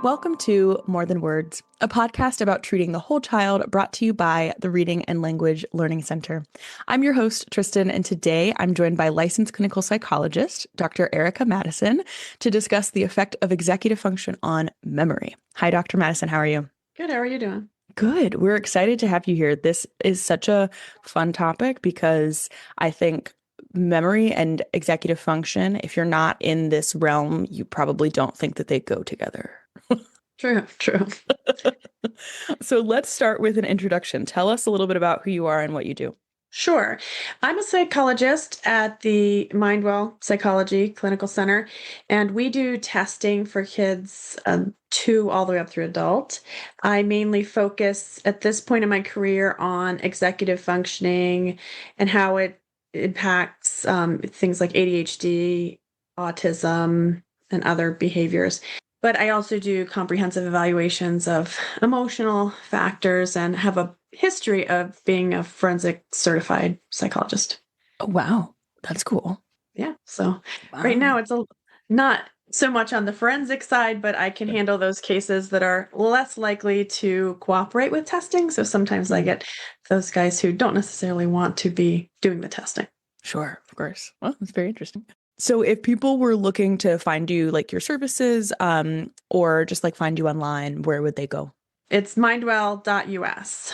Welcome to More Than Words, a podcast about treating the whole child brought to you by the Reading and Language Learning Center. I'm your host, Tristan, and today I'm joined by licensed clinical psychologist, Dr. Erica Madison, to discuss the effect of executive function on memory. Hi, Dr. Madison. How are you? Good. How are you doing? Good. We're excited to have you here. This is such a fun topic because I think memory and executive function, if you're not in this realm, you probably don't think that they go together. True. So let's start with an introduction. Tell us a little bit about who you are and what you do. Sure. I'm a psychologist at the Mindwell Psychology Clinical Center, and we do testing for kids 2 all the way up through adult. I mainly focus at this point in my career on executive functioning and how it impacts things like ADHD, autism, and other behaviors. But I also do comprehensive evaluations of emotional factors and have a history of being a forensic certified psychologist. Oh, wow. That's cool. Yeah. So right Wow. now it's not so much on the forensic side, but I can handle those cases that are less likely to cooperate with testing. So sometimes I get those guys who don't necessarily want to be doing the testing. Sure, of course. Well, that's very interesting. So if people were looking to find you, like your services, or just like find you online, where would they go? It's mindwell.us.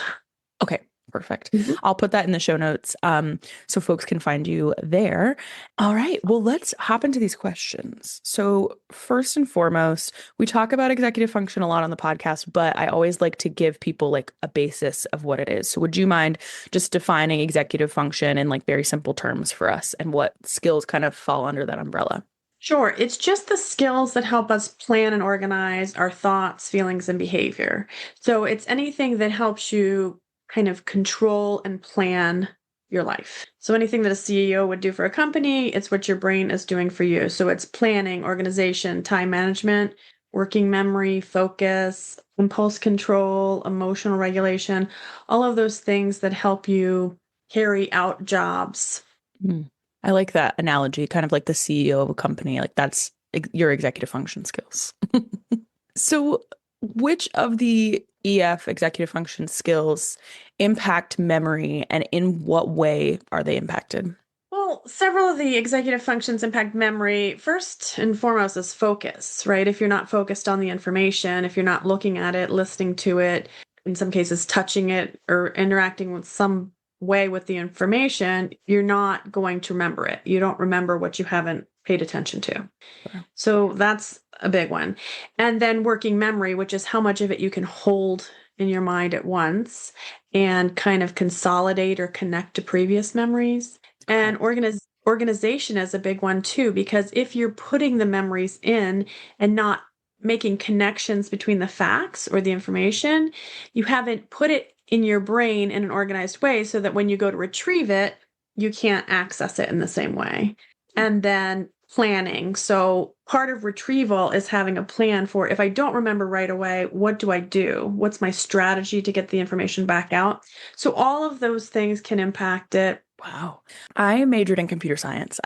Okay, perfect. I'll put that in the show notes, so folks can find you there. All right, well, let's hop into these questions. So first and foremost, we talk about executive function a lot on the podcast, but I always like to give people like a basis of what it is. So would you mind just defining executive function in like very simple terms for us and what skills kind of fall under that umbrella? Sure. It's just the skills that help us plan and organize our thoughts, feelings, and behavior. So it's anything that helps you kind of control and plan your life. So anything that a CEO would do for a company, it's what your brain is doing for you. So it's planning, organization, time management, working memory, focus, impulse control, emotional regulation, all of those things that help you carry out jobs. I like that analogy, kind of like the CEO of a company. Like that's your executive function skills. So, which of the EF executive function skills impact memory and in what way are they impacted? Well, several of the executive functions impact memory. First and foremost is focus, right? If you're not focused on the information, if you're not looking at it, listening to it, in some cases touching it or interacting with some way with the information, you're not going to remember it. You don't remember what you haven't paid attention to. Sure. So that's a big one. And then working memory, which is how much of it you can hold in your mind at once and kind of consolidate or connect to previous memories. And organization is a big one too, because if you're putting the memories in and not making connections between the facts or the information, you haven't put it in your brain in an organized way so that when you go to retrieve it, you can't access it in the same way. And then planning. So part of retrieval is having a plan for if I don't remember right away, what do I do? What's my strategy to get the information back out? So all of those things can impact it. Wow. I majored in computer science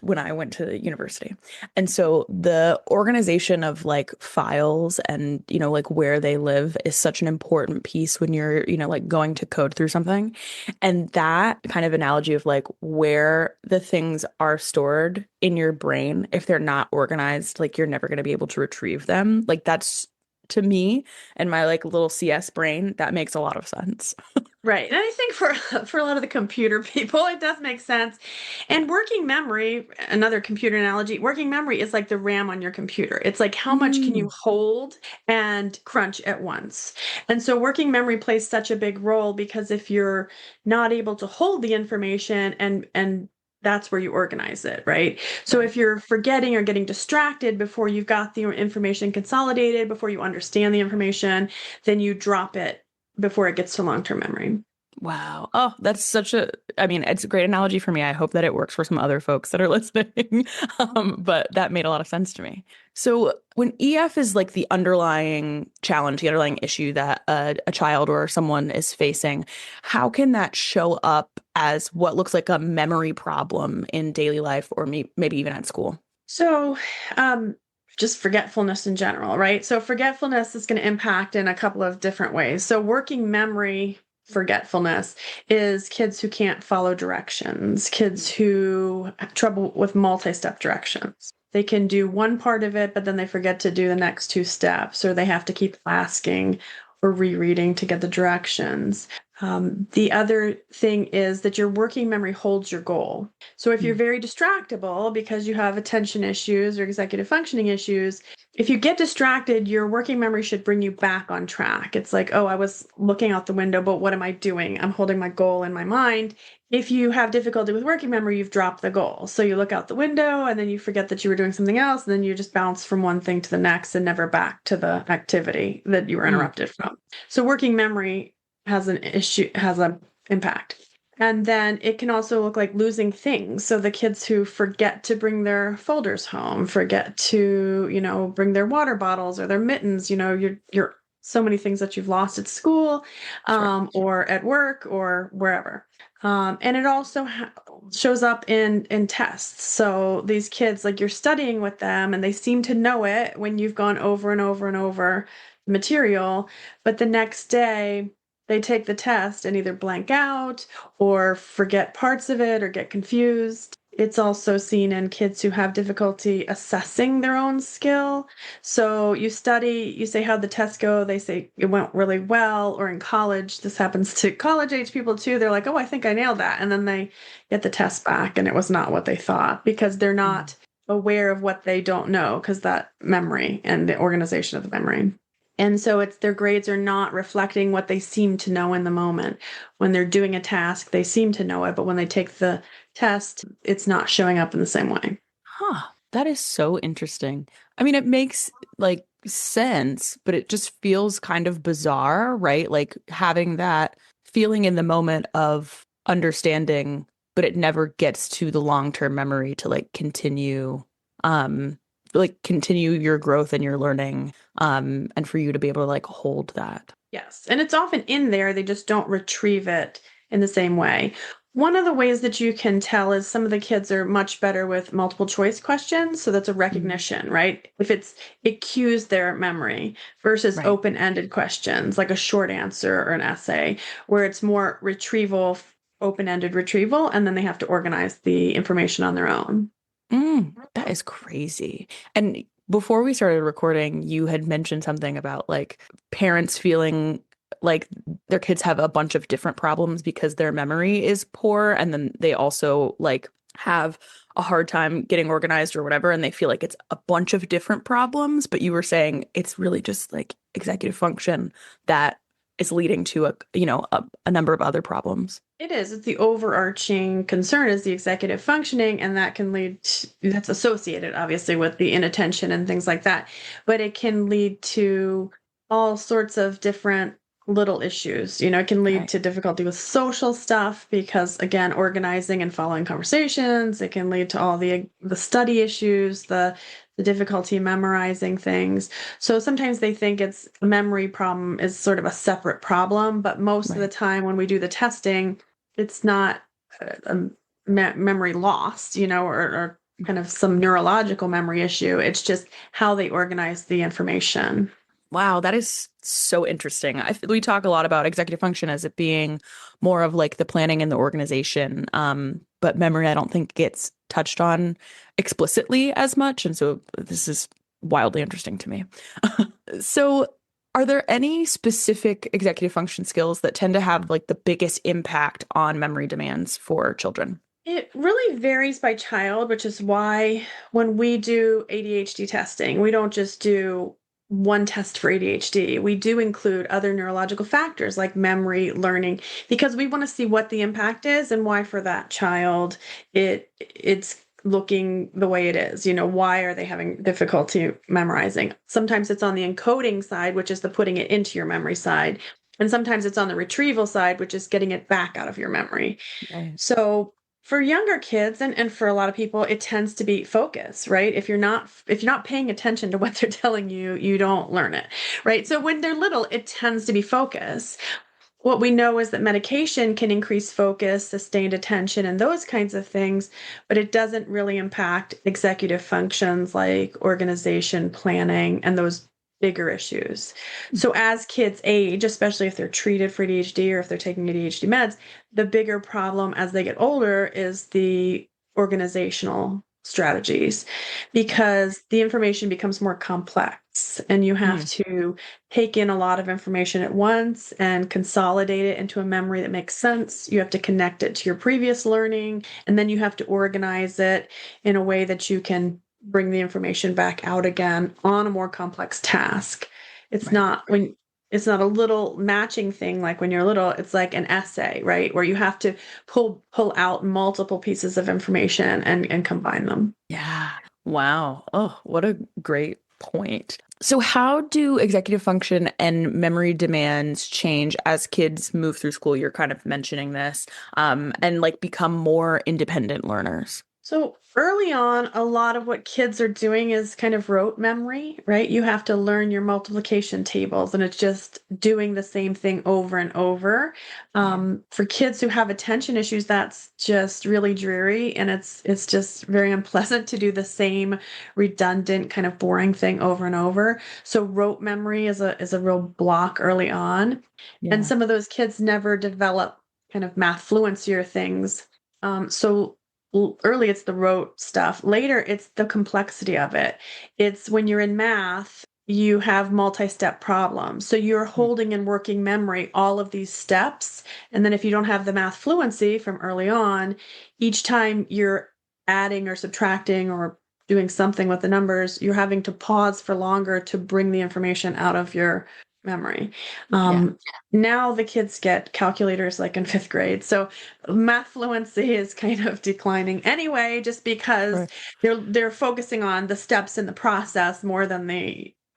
when I went to university. And so the organization of like files and, like where they live is such an important piece when you're, like going to code through something. And that kind of analogy of like where the things are stored in your brain, if they're not organized, like you're never going to be able to retrieve them. Like that's to me and my like little CS brain, that makes a lot of sense. Right. And I think for a lot of the computer people, it does make sense. And working memory, another computer analogy, working memory is like the RAM on your computer. It's like how much can you hold and crunch at once? And so working memory plays such a big role because if you're not able to hold the information and that's where you organize it, right? So if you're forgetting or getting distracted before you've got the information consolidated, before you understand the information, then you drop it before it gets to long-term memory. Wow. Oh, that's I mean, it's a great analogy for me. I hope that it works for some other folks that are listening. But that made a lot of sense to me. So when EF is like the underlying challenge, the underlying issue that a child or someone is facing, how can that show up as what looks like a memory problem in daily life or maybe even at school? So just forgetfulness in general, right? So forgetfulness is going to impact in a couple of different ways. So working memory forgetfulness is kids who can't follow directions, kids who have trouble with multi-step directions. They can do one part of it, but then they forget to do the next two steps, or they have to keep asking or rereading to get the directions. The other thing is that your working memory holds your goal. So if you're Mm. very distractible because you have attention issues or executive functioning issues, if you get distracted, your working memory should bring you back on track. It's like, oh, I was looking out the window, but what am I doing? I'm holding my goal in my mind. If you have difficulty with working memory, you've dropped the goal. So you look out the window and then you forget that you were doing something else, and then you just bounce from one thing to the next and never back to the activity that you were Mm. interrupted from. So working memory has an issue, has an impact. And then it can also look like losing things. So the kids who forget to bring their folders home, forget to, bring their water bottles or their mittens, you're so many things that you've lost at school, Sure. or at work or wherever. And it also shows up in tests. So these kids, like you're studying with them and they seem to know it when you've gone over and over and over the material, but the next day they take the test and either blank out or forget parts of it or get confused. It's also seen in kids who have difficulty assessing their own skill. So you study, you say, how'd the test go? They say it went really well. Or in college, this happens to college age people too. They're like, oh, I think I nailed that. And then they get the test back and it was not what they thought because they're Mm. not aware of what they don't know because that memory and the organization of the memory. And so it's their grades are not reflecting what they seem to know in the moment. When they're doing a task, they seem to know it, but when they take the test, it's not showing up in the same way. Huh. That is so interesting. I mean, it makes like sense, but it just feels kind of bizarre, right? Like having that feeling in the moment of understanding, but it never gets to the long-term memory to um like continue your growth and your learning and for you to be able to like hold that. Yes. And it's often in there, they just don't retrieve it in the same way. One of the ways that you can tell is some of the kids are much better with multiple choice questions. So that's a Mm. recognition, right? If it cues their memory versus Right. open-ended questions like a short answer or an essay, where it's more retrieval, open-ended retrieval, and then they have to organize the information on their own. That is crazy. And before we started recording, you had mentioned something about like parents feeling like their kids have a bunch of different problems because their memory is poor, and then they also like have a hard time getting organized or whatever, and they feel like it's a bunch of different problems, but you were saying it's really just like executive function that is leading to a number of other problems. It is. It's the overarching concern is the executive functioning, and that can lead to, that's associated obviously with the inattention and things like that. But it can lead to all sorts of different little issues. It can lead Right. to difficulty with social stuff because again, organizing and following conversations. It can lead to all the study issues, the difficulty memorizing things. So sometimes they think it's a memory problem is sort of a separate problem, but most of the Right. time when we do the testing, it's not memory lost, or kind of some neurological memory issue. It's just how they organize the information. Wow, that is so interesting. We talk a lot about executive function as it being more of like the planning and the organization, but memory I don't think gets touched on explicitly as much, and so this is wildly interesting to me. So, are there any specific executive function skills that tend to have like the biggest impact on memory demands for children? It really varies by child, which is why when we do ADHD testing, we don't just do one test for ADHD. We do include other neurological factors like memory, learning, because we want to see what the impact is and why for that child it's looking the way it is. Why are they having difficulty memorizing? Sometimes it's on the encoding side, which is the putting it into your memory side. And sometimes it's on the retrieval side, which is getting it back out of your memory. Right. So for younger kids and for a lot of people, it tends to be focus, right? If you're not paying attention to what they're telling you, you don't learn it, right? So when they're little, it tends to be focus. what we know is that medication can increase focus, sustained attention, and those kinds of things, but it doesn't really impact executive functions like organization, planning, and those bigger issues. So as kids age, especially if they're treated for ADHD or if they're taking ADHD meds, the bigger problem as they get older is the organizational strategies because the information becomes more complex and you have Mm, to take in a lot of information at once and consolidate it into a memory that makes sense. You have to connect it to your previous learning, and then you have to organize it in a way that you can bring the information back out again on a more complex task. It's right. not when it's not a little matching thing like when you're little, it's like an essay, right? Where you have to pull out multiple pieces of information and combine them. Yeah. Wow. Oh, what a great point. So, how do executive function and memory demands change as kids move through school? You're kind of mentioning this, and like become more independent learners. So early on, a lot of what kids are doing is kind of rote memory, right? You have to learn your multiplication tables, and it's just doing the same thing over and over. Yeah. For kids who have attention issues, that's just really dreary, and it's just very unpleasant to do the same redundant, kind of boring thing over and over. So rote memory is a real block early on, and Yeah. some of those kids never develop kind of math fluency or things. So early it's the rote stuff. Later it's the complexity of it. It's when you're in math, you have multi-step problems. So you're Mm, holding in working memory all of these steps. And then if you don't have the math fluency from early on, each time you're adding or subtracting or doing something with the numbers, you're having to pause for longer to bring the information out of your memory. yeah. Um, Now the kids get calculators like in fifth grade. So math fluency is kind of declining anyway, just because Sure. they're focusing on the steps in the process more than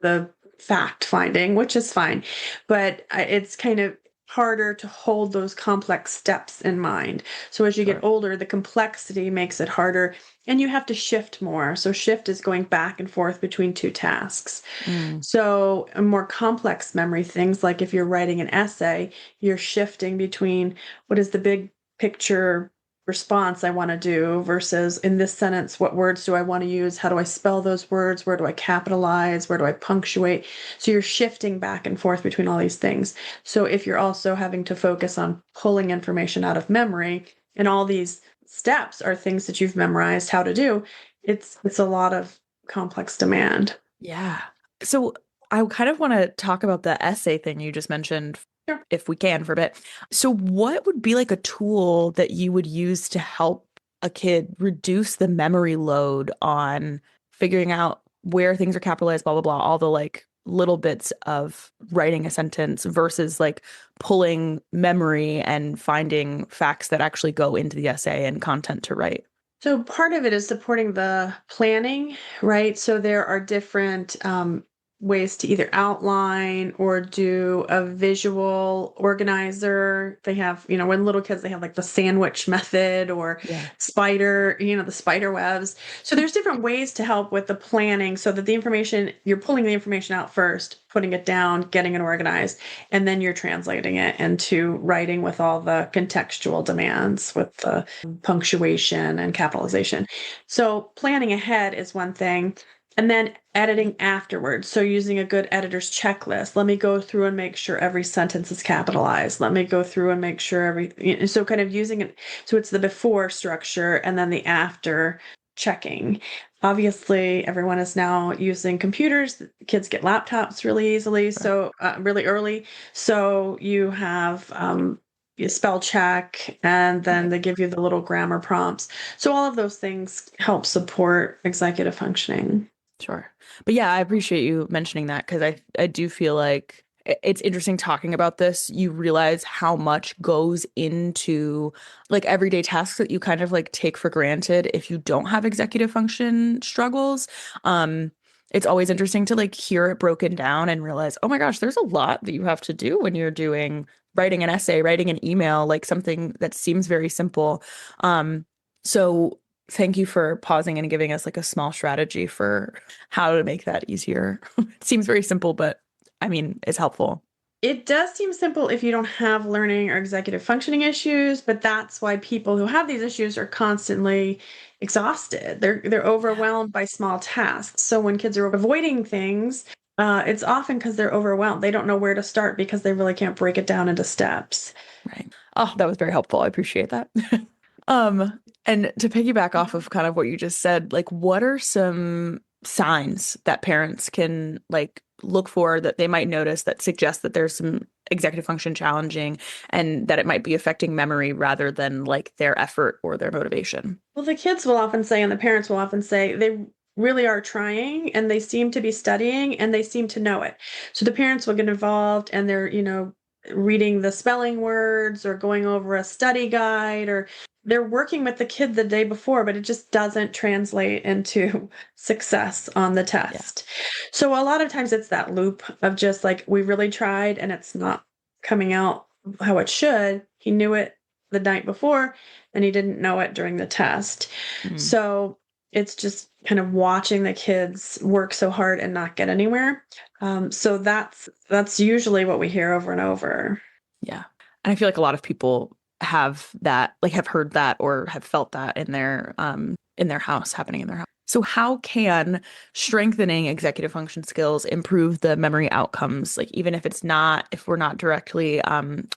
the fact finding, which is fine. But it's kind of harder to hold those complex steps in mind. So as you get Sure. older, the complexity makes it harder and you have to shift more. So shift is going back and forth between two tasks. Mm, So, a more complex memory things like if you're writing an essay, you're shifting between what is the big picture response I want to do versus in this sentence, what words do I want to use? How do I spell those words? Where do I capitalize? Where do I punctuate? So, you're shifting back and forth between all these things. So, if you're also having to focus on pulling information out of memory, and all these steps are things that you've memorized how to do, it's a lot of complex demand. yeah. So I kind of want to talk about the essay thing you just mentioned, Sure. if we can, for a bit. So, what would be like a tool that you would use to help a kid reduce the memory load on figuring out where things are capitalized, blah, blah, blah, all the like little bits of writing a sentence versus like pulling memory and finding facts that actually go into the essay and content to write? So part of it is supporting the planning, right? So there are different ways to either outline or do a visual organizer. They have, when little kids, they have like the sandwich method or Yeah. spider, the spider webs. So there's different ways to help with the planning so that the information, you're pulling the information out first, putting it down, getting it organized, and then you're translating it into writing with all the contextual demands with the punctuation and capitalization. So planning ahead is one thing. And then editing afterwards. So using a good editor's checklist. Let me go through and make sure every sentence is capitalized. Let me go through and make sure so kind of using it. So it's the before structure and then the after checking. Obviously, everyone is now using computers. Kids get laptops really easily, Sure. so really early. So you have you spell check, and then Right. they give you the little grammar prompts. So all of those things help support executive functioning. Sure. But yeah, I appreciate you mentioning that because I do feel like it's interesting talking about this. You realize how much goes into like everyday tasks that you kind of like take for granted if you don't have executive function struggles. Um, it's always interesting to like hear it broken down and realize, oh my gosh, there's a lot that you have to do when you're doing writing an essay, writing an email, like something that seems very simple. So thank you for pausing and giving us like a small strategy for how to make that easier. It seems very simple, but I mean, it's helpful. It does seem simple if you don't have learning or executive functioning issues, but that's why people who have these issues are constantly exhausted. They're Yeah. overwhelmed by small tasks. So when kids are avoiding things, it's often because they're overwhelmed. They don't know where to start because they really can't break it down into steps. Right. Oh, that was very helpful. I appreciate that. And to piggyback off of kind of what you just said, like what are some signs that parents can like look for that they might notice that suggest that there's some executive function challenging and that it might be affecting memory rather than like their effort or their motivation? Well, the kids will often say, and the parents will often say, they really are trying and they seem to be studying and they seem to know it. So the parents will get involved and they're, reading the spelling words or going over a study guide or they're working with the kid the day before, but it just doesn't translate into success on the Yeah. test. So a lot of times it's that loop of just like, we really tried and it's not coming out how it should. He knew it the night before and he didn't know it during the test. Mm, So it's just kind of watching the kids work so hard and not get anywhere. So that's usually what we hear over and over. yeah. And I feel like a lot of people have that, like have heard that or have felt that in their house, happening in their house. So how can strengthening executive function skills improve the memory outcomes, like even if it's not, if we're not directly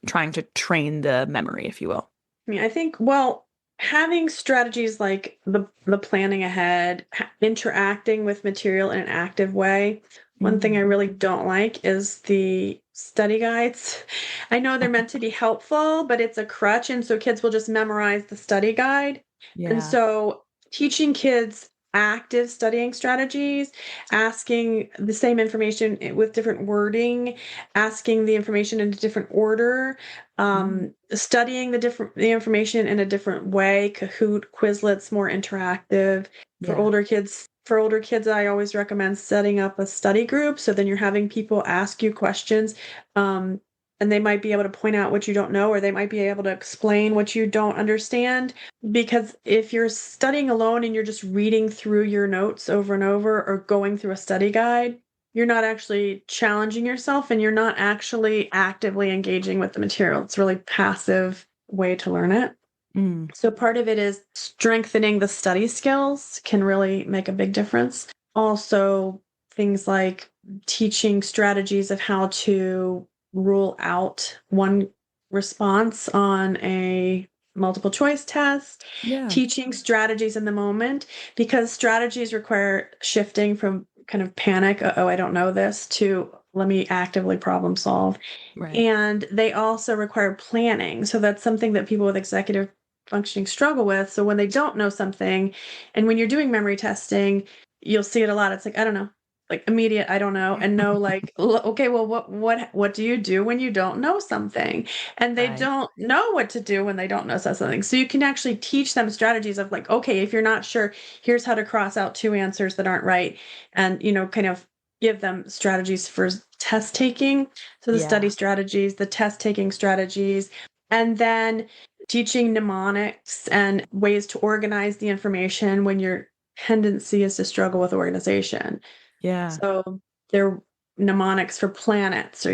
trying to train the memory, if you will? I mean, I think, well, having strategies like the planning ahead, interacting with material in an active way. One thing I Mm. really don't like is the study guides. I know they're meant to be helpful, but it's a crutch, and so kids will just memorize the study guide. And Yeah. so teaching kids active studying strategies, asking the same information with different wording, asking the information in a different order, Mm. studying the information in a different way, Kahoot, Quizlet's more interactive. For Yeah. older kids, I always recommend setting up a study group. So then you're having people ask you questions. Um, and they might be able to point out what you don't know, or they might be able to explain what you don't understand. Because if you're studying alone and you're just reading through your notes over and over or going through a study guide, you're not actually challenging yourself and you're not actually actively engaging with the material. It's a really passive way to learn it. Mm. So part of it is strengthening the study skills can really make a big difference. Also, things like teaching strategies of how to rule out one response on a multiple choice test, Yeah. teaching strategies in the moment, because strategies require shifting from kind of panic, oh, I don't know this, to let me actively problem solve. Right. And they also require planning. So that's something that people with executive functioning struggle with. So when they don't know something, and when you're doing memory testing, you'll see it a lot. It's like, I don't know, like immediate, I don't know, and no, like, okay, well, what do you do when you don't know something? And they Right. don't know what to do when they don't know something. So you can actually teach them strategies of like, okay, if you're not sure, here's how to cross out two answers that aren't right, and kind of give them strategies for test taking. So the study Yeah. strategies, the test taking strategies, and then teaching mnemonics and ways to organize the information when your tendency is to struggle with organization. Yeah. So they're mnemonics for planets, or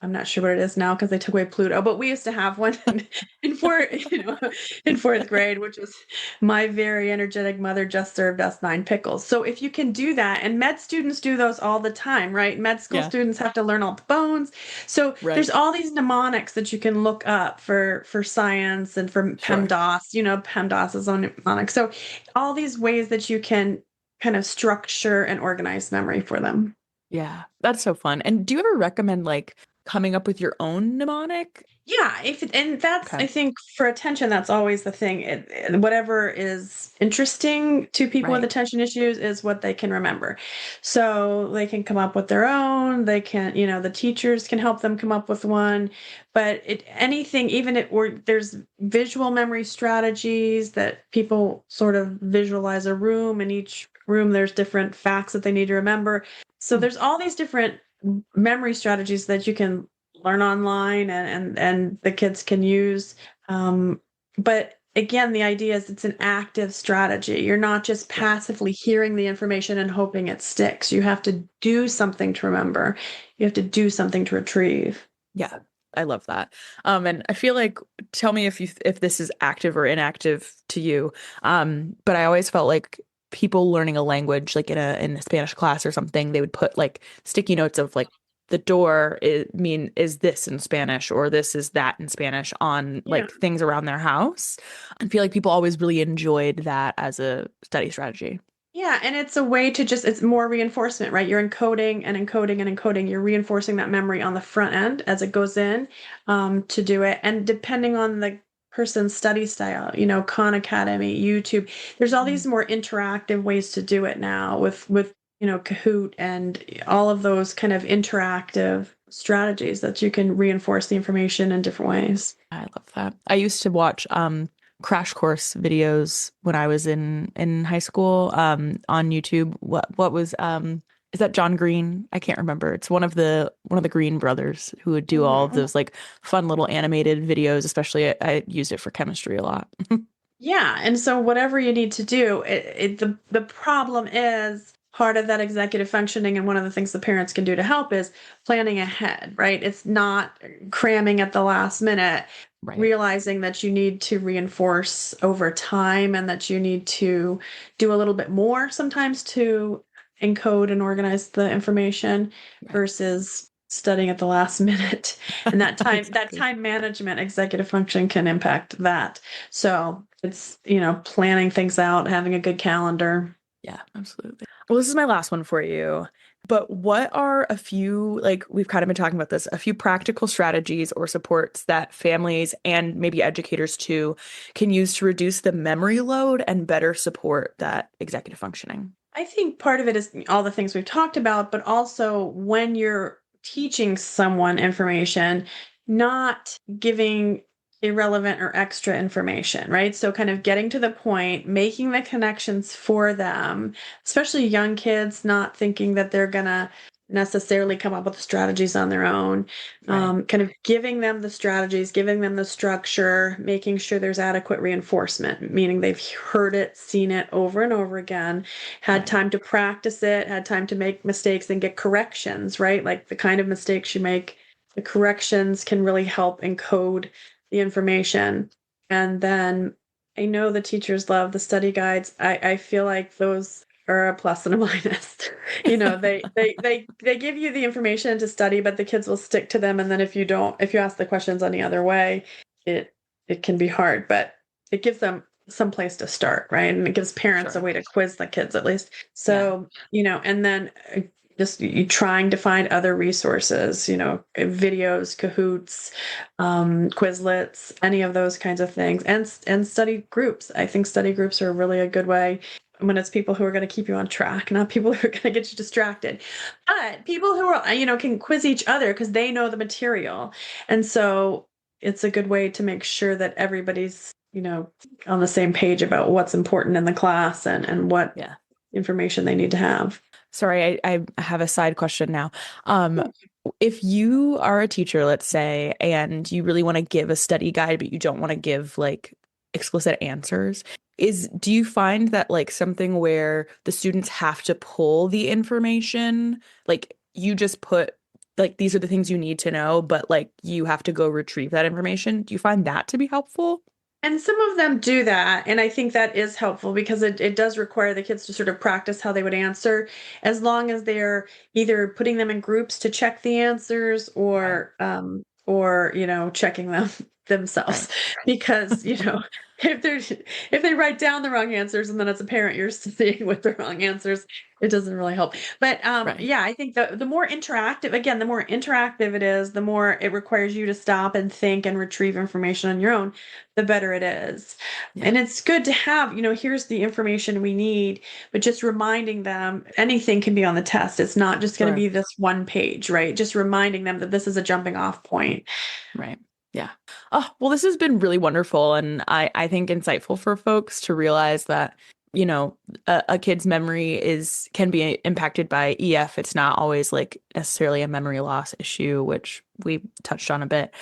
I'm not sure what it is now because they took away Pluto, but we used to have one in fourth, in fourth grade, which was my very energetic mother just served us 9 pickles. So if you can do that, and med students do those all the time, right? Med school Yeah. students have to learn all the bones. So there's Right. all these mnemonics that you can look up for science and for Sure. PEMDAS. PEMDAS is on mnemonic. So all these ways that you can kind of structure and organize memory for them. Yeah. That's so fun. And do you ever recommend like coming up with your own mnemonic? Yeah, and that's Okay. I think for attention, that's always the thing. Whatever is interesting to people with Right. attention issues is what they can remember. So they can come up with their own. They can, the teachers can help them come up with one. But anything, even it or there's visual memory strategies that people sort of visualize a room. In each room, there's different facts that they need to remember. So Mm. there's all these different memory strategies that you can learn online and the kids can use. But again, the idea is it's an active strategy. You're not just Yeah. passively hearing the information and hoping it sticks. You have to do something to remember. You have to do something to retrieve. Yeah, I love that. And I feel like, tell me if this is active or inactive to you. But I always felt like people learning a language, like in a Spanish class or something, they would put like sticky notes of like the door is this in Spanish or this is that in Spanish on Yeah. like things around their house. I feel like people always really enjoyed that as a study strategy. Yeah, and it's a way to just, it's more reinforcement, right? You're encoding and encoding and encoding. You're reinforcing that memory on the front end as it goes in to do it. And depending on the person's study style, Khan Academy, YouTube, there's all Mm. these more interactive ways to do it now with Kahoot and all of those kind of interactive strategies that you can reinforce the information in different ways. I love that. I used to watch crash course videos when I was in high school on YouTube. What was is that John Green? I can't remember. It's one of the Green brothers who would do all of Mhm. those like fun little animated videos, especially I used it for chemistry a lot. Yeah, and so whatever you need to do, the problem is part of that executive functioning, and one of the things the parents can do to help is planning ahead, right? It's not cramming at the last minute, Right. realizing that you need to reinforce over time and that you need to do a little bit more sometimes to encode and organize the information Right. versus studying at the last minute. And that Exactly. time management executive function can impact that. So it's, planning things out, having a good calendar. Yeah, absolutely. Well, this is my last one for you. But what are a few, like we've kind of been talking about this, a few practical strategies or supports that families and maybe educators too can use to reduce the memory load and better support that executive functioning? I think part of it is all the things we've talked about, but also when you're teaching someone information, not giving irrelevant or extra information, right? So, kind of getting to the point, making the connections for them, especially young kids, not thinking that they're going to necessarily come up with strategies on their own. Right. Kind of giving them the strategies, giving them the structure, making sure there's adequate reinforcement, meaning they've heard it, seen it over and over again, had Right. time to practice it, had time to make mistakes and get corrections, right? Like the kind of mistakes you make, the corrections can really help encode the information. And then I know the teachers love the study guides. I feel like those are a plus and a minus. They give you the information to study, but the kids will stick to them. And then if you ask the questions any other way, it it can be hard, but it gives them some place to start, right? And it gives parents a Sure. way to quiz the kids at least. Yeah. So, and then just you trying to find other resources, videos, Kahoots, Quizlets, any of those kinds of things, and study groups. I think study groups are really a good way when it's people who are going to keep you on track, not people who are going to get you distracted, but people who are, can quiz each other because they know the material. And so it's a good way to make sure that everybody's, on the same page about what's important in the class and what Yeah. information they need to have. Sorry, I have a side question now. Um, if you are a teacher, let's say, and you really want to give a study guide, but you don't want to give like explicit answers, do you find that like something where the students have to pull the information, like you just put like these are the things you need to know, but like you have to go retrieve that information? Do you find that to be helpful? And some of them do that. And I think that is helpful because it does require the kids to sort of practice how they would answer, as long as they're either putting them in groups to check the answers Right. or checking them themselves. Right. Because, if they write down the wrong answers and then as a parent you're seeing with the wrong answers, it doesn't really help. But Right. yeah, I think the more interactive, again, the more interactive it is, the more it requires you to stop and think and retrieve information on your own, the better it is. Yeah. And it's good to have, here's the information we need, but just reminding them anything can be on the test. It's not just going to Sure. be this one page, right? Just reminding them that this is a jumping off point. Right. Yeah. Oh, well, this has been really wonderful and I think insightful for folks to realize that, a kid's memory can be impacted by EF. It's not always like necessarily a memory loss issue, which we touched on a bit.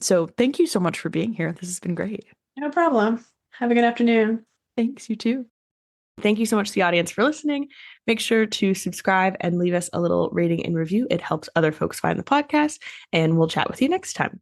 So thank you so much for being here. This has been great. No problem. Have a good afternoon. Thanks, you too. Thank you so much to the audience for listening. Make sure to subscribe and leave us a little rating and review. It helps other folks find the podcast, and we'll chat with you next time.